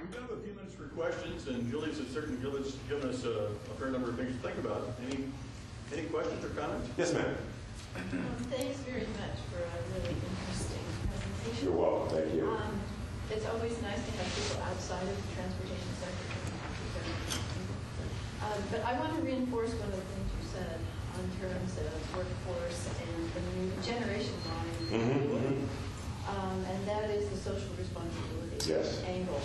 We do have a few minutes for questions, and Julius has certainly given us a fair number of things to think about. Any questions or comments? Yes, ma'am. Thanks very much for a really interesting presentation. You're welcome. Thank you. It's always nice to have people outside of the transportation sector coming out. But I want to reinforce one of the things you said in terms of workforce and the new generation line. And that is the social responsibility angle.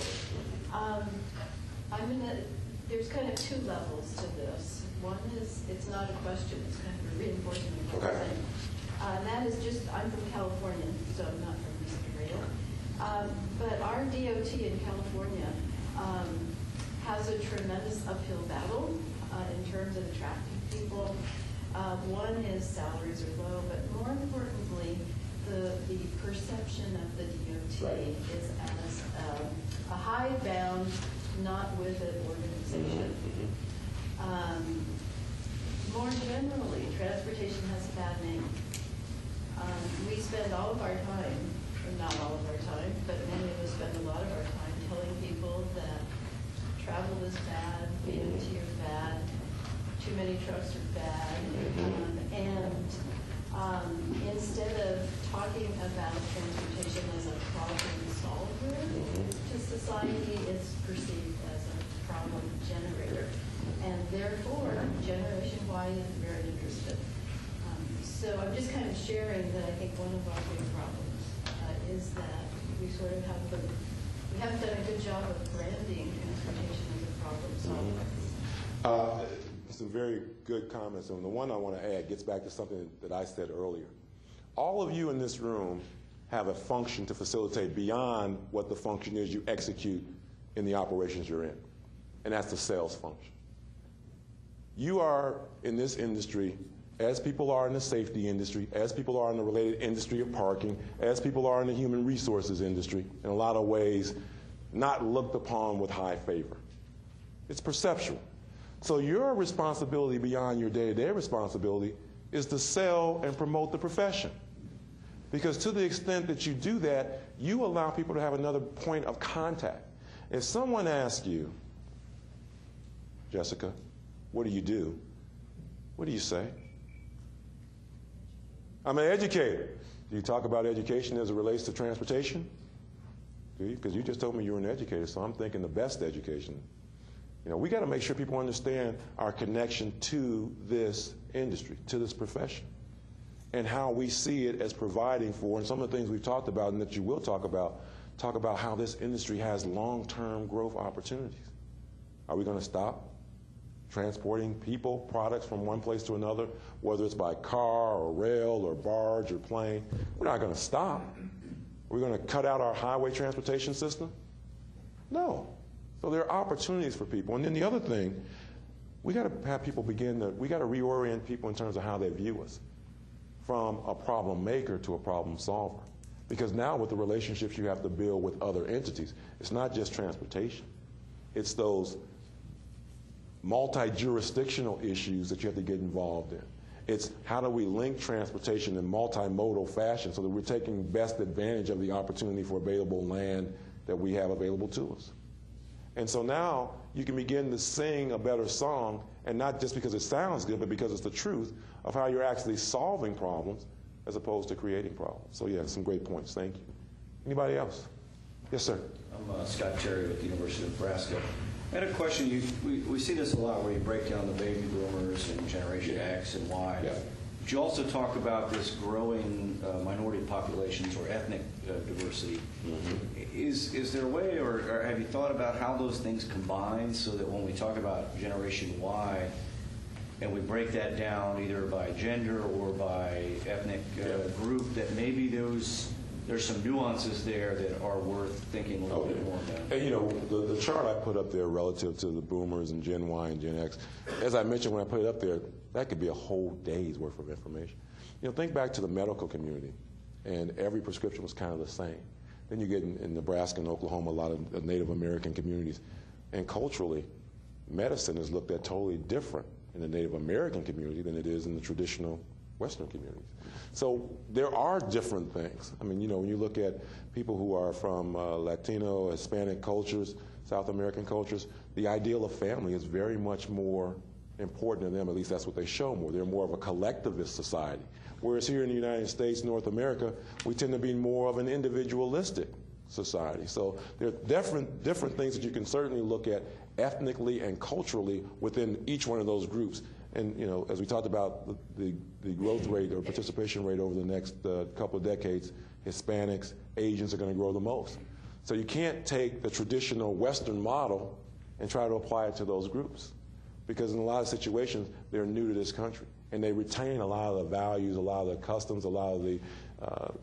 There's kind of two levels to this. One is, it's not a question, it's kind of a reinforcement of what you're saying. And that is just, I'm from California, so I'm not from this area. But our DOT in California has a tremendous uphill battle in terms of attracting people. One is salaries are low, but more importantly, the perception of the DOT is as a high-bound, not-with-it organization. More generally, transportation has a bad name. We spend all of our time, not all of our time, but many of us spend a lot of our time telling people that travel is bad, DOT are bad, too many trucks are bad, instead of talking about transportation as a problem solver to society, it's perceived as a problem generator. And therefore, Generation Y is very interested. So I'm just kind of sharing that I think one of our big problems is that we sort of we haven't done a good job of branding transportation as a problem solver. Some very good comments, and the one I want to add gets back to something that I said earlier. All of you in this room have a function to facilitate beyond what the function is you execute in the operations you're in, and that's the sales function. You are in this industry, as people are in the safety industry, as people are in the related industry of parking, as people are in the human resources industry, in a lot of ways, not looked upon with high favor. It's perceptual. So your responsibility beyond your day-to-day responsibility is to sell and promote the profession. Because to the extent that you do that, you allow people to have another point of contact. If someone asks you, Jessica, what do you do? What do you say? I'm an educator. Do you talk about education as it relates to transportation? Do you? Because you just told me you were an educator, so I'm thinking the best education. You know, we got to make sure people understand our connection to this industry, to this profession, and how we see it as providing for, and some of the things we've talked about and that you will talk about how this industry has long-term growth opportunities. Are we going to stop transporting people, products from one place to another, whether it's by car or rail or barge or plane? We're not going to stop. We're going to cut out our highway transportation system? No. So there are opportunities for people. And then the other thing, we got to have people we got to reorient people in terms of how they view us, from a problem maker to a problem solver. Because now with the relationships you have to build with other entities, it's not just transportation. It's those multi-jurisdictional issues that you have to get involved in. It's how do we link transportation in multimodal fashion so that we're taking best advantage of the opportunity for available land that we have available to us. And so now you can begin to sing a better song, and not just because it sounds good, but because it's the truth of how you're actually solving problems as opposed to creating problems. So yeah, some great points. Thank you. Anybody else? Yes, sir. I'm Scott Terry with the University of Nebraska. I had a question. We see this a lot where you break down the baby boomers and Generation X and Y. Yeah. But you also talk about this growing minority populations or ethnic diversity. Is there a way, or have you thought about how those things combine so that when we talk about Generation Y and we break that down either by gender or by ethnic group, that maybe there's some nuances there that are worth thinking a little bit more about? And you know, the chart I put up there relative to the boomers and Gen Y and Gen X, as I mentioned when I put it up there, that could be a whole day's worth of information. You know, think back to the medical community, and every prescription was kind of the same. Then you get in Nebraska and Oklahoma, a lot of Native American communities. And culturally, medicine is looked at totally different in the Native American community than it is in the traditional Western communities. So there are different things. I mean, you know, when you look at people who are from Latino, Hispanic cultures, South American cultures, the ideal of family is very much more important to them. At least that's what they show more. They're more of a collectivist society. Whereas here in the United States, North America, we tend to be more of an individualistic society. So there are different things that you can certainly look at ethnically and culturally within each one of those groups. And, you know, as we talked about the growth rate or participation rate over the next couple of decades, Hispanics, Asians are going to grow the most. So you can't take the traditional Western model and try to apply it to those groups, because in a lot of situations, they're new to this country, and they retain a lot of the values, a lot of the customs, a lot of the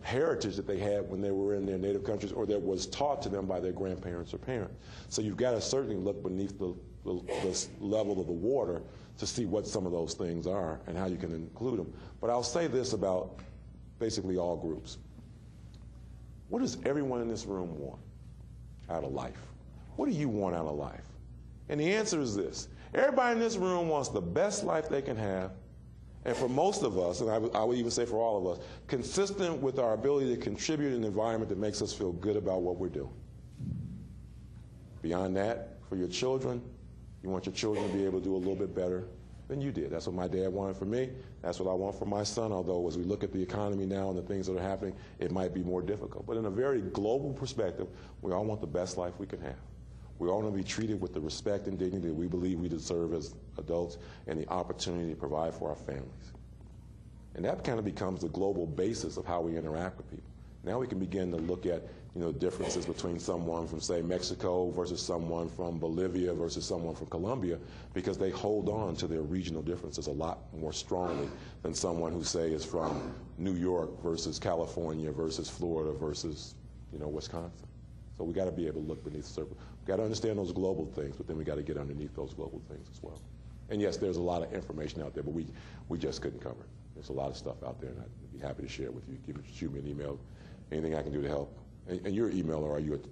heritage that they had when they were in their native countries, or that was taught to them by their grandparents or parents. So you've got to certainly look beneath the level of the water to see what some of those things are and how you can include them. But I'll say this about basically all groups. What does everyone in this room want out of life? What do you want out of life? And the answer is this. Everybody in this room wants the best life they can have, and for most of us, and I would even say for all of us, consistent with our ability to contribute in an environment that makes us feel good about what we're doing. Beyond that, for your children, you want your children to be able to do a little bit better than you did. That's what my dad wanted for me. That's what I want for my son, although as we look at the economy now and the things that are happening, it might be more difficult. But in a very global perspective, we all want the best life we can have. We all want to be treated with the respect and dignity that we believe we deserve as adults, and the opportunity to provide for our families. And that kind of becomes the global basis of how we interact with people. Now we can begin to look at, you know, differences between someone from, say, Mexico versus someone from Bolivia versus someone from Colombia, because they hold on to their regional differences a lot more strongly than someone who, say, is from New York versus California versus Florida versus, you know, Wisconsin. So we got to be able to look beneath the surface. We got to understand those global things, but then we got to get underneath those global things as well. And yes, there's a lot of information out there, but we just couldn't cover it. There's a lot of stuff out there, and I'd be happy to share it with you. Shoot me an email. Anything I can do to help. And you're an emailer, are you?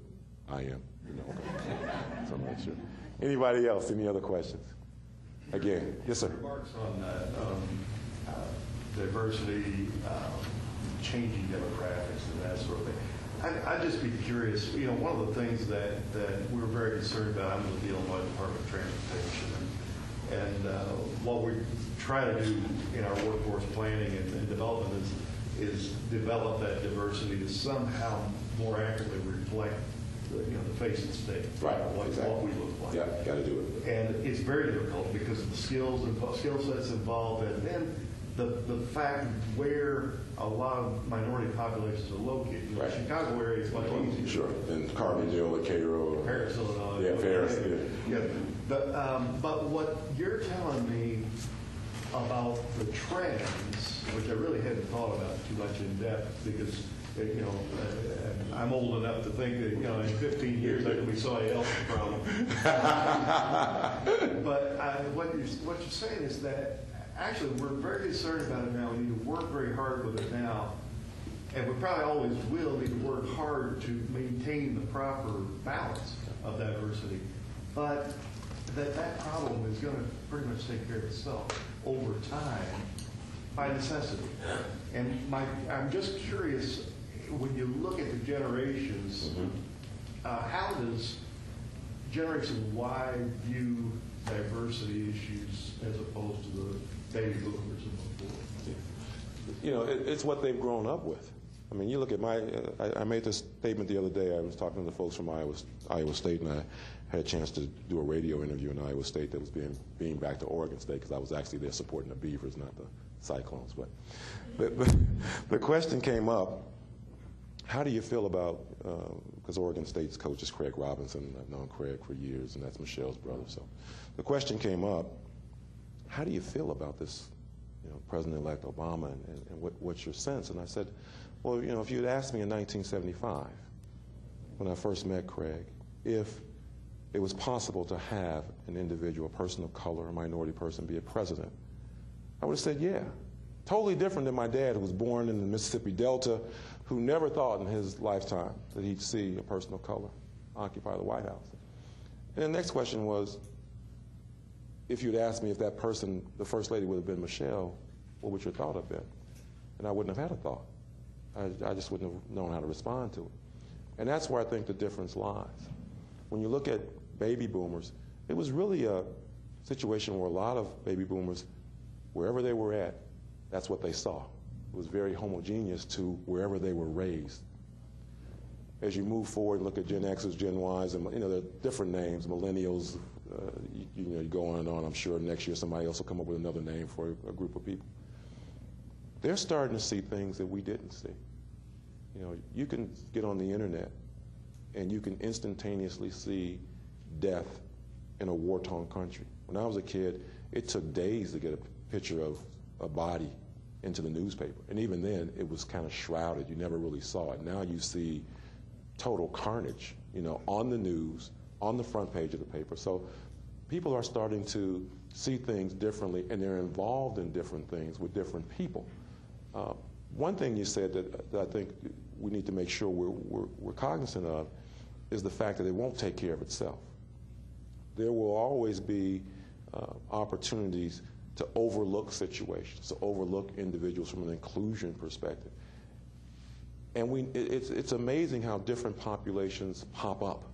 I am. You know, okay. So I'm not sure. Anybody else? Any other questions? Again, yes, sir. Remarks on diversity, changing demographics, and that sort of thing. I'd just be curious. You know, one of the things that we're very concerned about, I'm with the Illinois Department of Transportation, and what we try to do in our workforce planning and development is develop that diversity to somehow more accurately reflect the face of the state. Right, what we look like. Yeah, got to do it. And it's very difficult because of the skill sets involved, and then the fact where a lot of minority populations are located. Right. The Chicago area is much easier. Sure. And Carbondale, Cairo. Paris, Illinois. Yeah, Paris. Yeah. But what you're telling me about the trends, which I really hadn't thought about too much in depth, because I'm old enough to think that in 15 years I can be somebody else's problem. But what you're saying is that actually we're very concerned about it now. We need to work very hard with it now, and we probably always will need to work hard to maintain the proper balance of diversity. But that problem is going to pretty much take care of itself over time by necessity. And I'm just curious, when you look at the generations, how does Generation Y view diversity issues as opposed to the baby boomers and so forth? It's what they've grown up with. I mean, you look at I made this statement the other day. I was talking to the folks from Iowa State, and I had a chance to do a radio interview in Iowa State that was being back to Oregon State, because I was actually there supporting the Beavers, not the Cyclones. But the question came up, how do you feel about, because Oregon State's coach is Craig Robinson. I've known Craig for years, and that's Michelle's brother. So the question came up, how do you feel about this, President-elect Obama, and what's your sense? And I said, well, if you had asked me in 1975, when I first met Craig, if it was possible to have an individual, a person of color, a minority person, be a president, I would have said, yeah. Totally different than my dad, who was born in the Mississippi Delta, who never thought in his lifetime that he'd see a person of color occupy the White House. And the next question was, if you'd asked me if that person, the First Lady, would have been Michelle, what would your thought have been? And I wouldn't have had a thought. I just wouldn't have known how to respond to it. And that's where I think the difference lies. When you look at baby boomers, it was really a situation where a lot of baby boomers, wherever they were at, that's what they saw. It was very homogeneous to wherever they were raised. As you move forward and look at Gen X's, Gen Y's, and there are different names, millennials, you go on and on. I'm sure next year somebody else will come up with another name for a group of people. They're starting to see things that we didn't see. You can get on the internet and you can instantaneously see death in a war-torn country. When I was a kid, it took days to get a picture of a body into the newspaper. And even then, it was kind of shrouded. You never really saw it. Now you see total carnage, on the news, on the front page of the paper. So people are starting to see things differently, and they're involved in different things with different people. One thing you said that I think we need to make sure we're cognizant of is the fact that it won't take care of itself. There will always be opportunities to overlook situations, to overlook individuals from an inclusion perspective. And it's amazing how different populations pop up.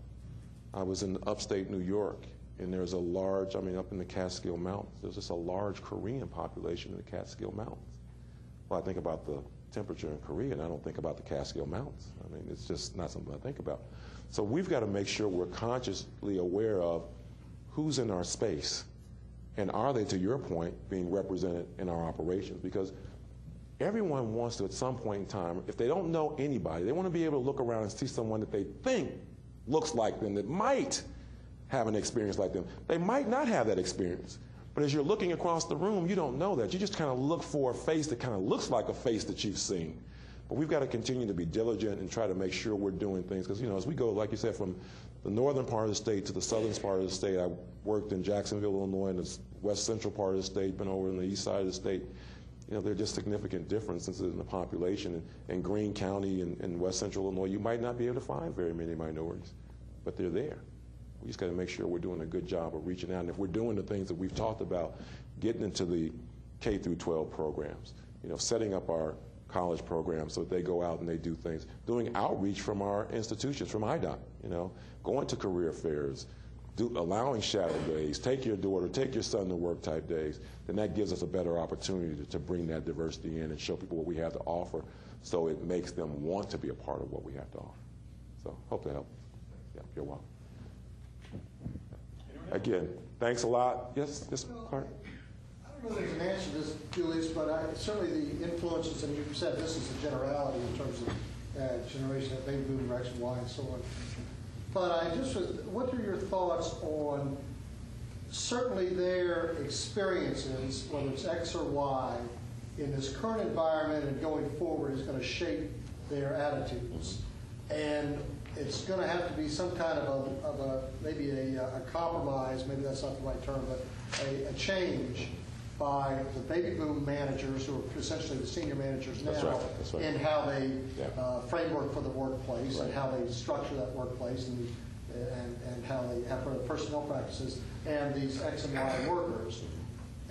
I was in upstate New York, and there's a large, up in the Catskill Mountains, there's just a large Korean population in the Catskill Mountains. Well, I think about the temperature in Korea, and I don't think about the Catskill Mountains. It's just not something I think about. So we've got to make sure we're consciously aware of who's in our space, and are they, to your point, being represented in our operations? Because everyone wants to, at some point in time, if they don't know anybody, they want to be able to look around and see someone that they think looks like them, that might have an experience like them. They might not have that experience. But as you're looking across the room, you don't know that. You just kind of look for a face that kind of looks like a face that you've seen. But we've got to continue to be diligent and try to make sure we're doing things. Because, as we go, like you said, from the northern part of the state to the southern part of the state, I worked in Jacksonville, Illinois, in the west central part of the state, been over in the east side of the state. There are just significant differences in the population. In Greene County and west central Illinois, you might not be able to find very many minorities, but they're there. We just got to make sure we're doing a good job of reaching out. And if we're doing the things that we've talked about, getting into the K through 12 programs, setting up our college programs so that they go out and they do things, doing outreach from our institutions, from IDOT, going to career fairs, allowing shadow days, take your daughter, take your son to work type days, then that gives us a better opportunity to bring that diversity in and show people what we have to offer, so it makes them want to be a part of what we have to offer. So hope that helps. Yeah, you're welcome. Again, thanks a lot. Yes, Clark? I don't know if there's an answer to this, Julius, but certainly the influences, and you've said this is a generality in terms of generation of baby boom, X, Y, and so on. But what are your thoughts on certainly their experiences, whether it's X or Y, in this current environment and going forward is going to shape their attitudes? And it's going to have to be some kind of maybe a compromise, maybe that's not the right term, but a change by the baby boom managers, who are essentially the senior managers now, that's right. In how they framework for the workplace, and how they structure that workplace, and how they have for the personnel practices, and these X and Y workers.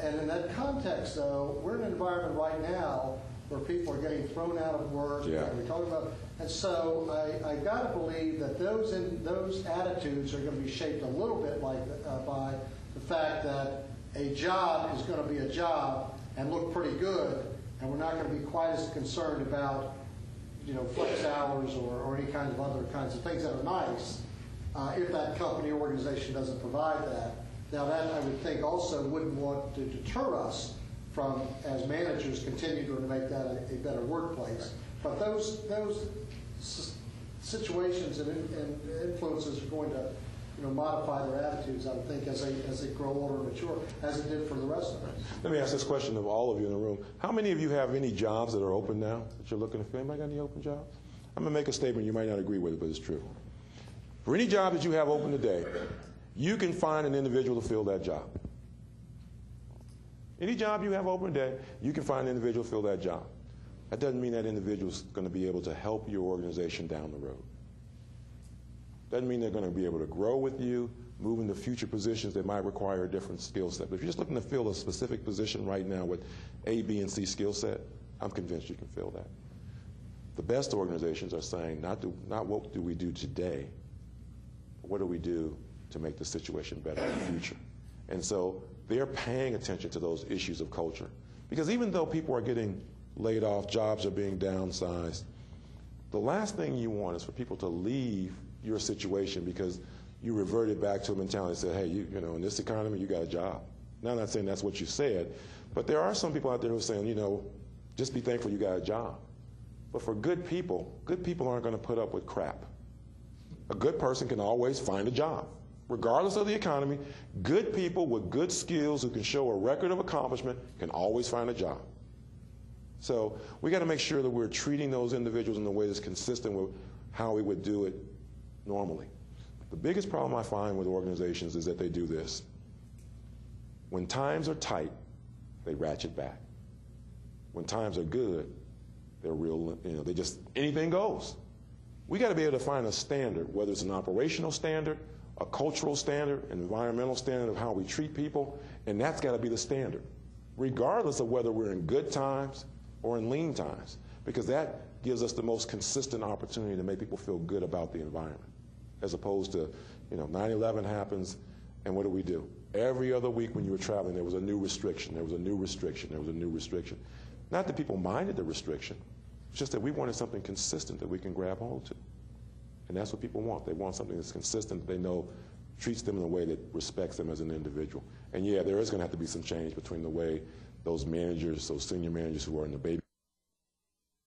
And in that context, though, we're in an environment right now where people are getting thrown out of work. We're talking about, and so I got to believe that those attitudes are going to be shaped a little bit by the fact that a job is going to be a job and look pretty good, and we're not going to be quite as concerned about flex hours or any kind of other kinds of things that are nice if that company or organization doesn't provide that. Now that I would think also wouldn't want to deter us from, as managers, continue to make that a better workplace. But those situations and influences are going to modify their attitudes, I would think, as they grow older and mature, as it did for the rest of us. Let me ask this question of all of you in the room. How many of you have any jobs that are open now that you're looking to fill? Anybody got any open jobs? I'm going to make a statement. You might not agree with it, but it's true. For any job that you have open today, you can find an individual to fill that job. Any job you have open today, you can find an individual to fill that job. That doesn't mean that individual is going to be able to help your organization down the road. Doesn't mean they're going to be able to grow with you, moving to future positions that might require a different skill set. But if you're just looking to fill a specific position right now with A, B, and C skill set, I'm convinced you can fill that. The best organizations are saying not what do we do today, but what do we do to make the situation better in the future. And so they're paying attention to those issues of culture. Because even though people are getting laid off, jobs are being downsized, the last thing you want is for people to leave your situation because you reverted back to a mentality that said, hey, you know, in this economy, you got a job. Now, I'm not saying that's what you said, but there are some people out there who are saying, you know, just be thankful you got a job. But for good people aren't going to put up with crap. A good person can always find a job. Regardless of the economy, good people with good skills who can show a record of accomplishment can always find a job. So we got to make sure that we're treating those individuals in a way that's consistent with how we would do it normally. The biggest problem I find with organizations is that they do this. When times are tight, they ratchet back. When times are good, they're real, you know, they just, anything goes. We got to be able to find a standard, whether it's an operational standard, a cultural standard, an environmental standard of how we treat people, and that's got to be the standard, regardless of whether we're in good times or in lean times, because that gives us the most consistent opportunity to make people feel good about the environment, as opposed to, you know, 9/11 happens, and what do? Every other week when you were traveling, there was a new restriction, there was a new restriction, there was a new restriction. Not that people minded the restriction, it's just that we wanted something consistent that we can grab hold to. And that's what people want. They want something that's consistent, that they know treats them in a way that respects them as an individual. And yeah, there is going to have to be some change between the way those managers, those senior managers who are in the baby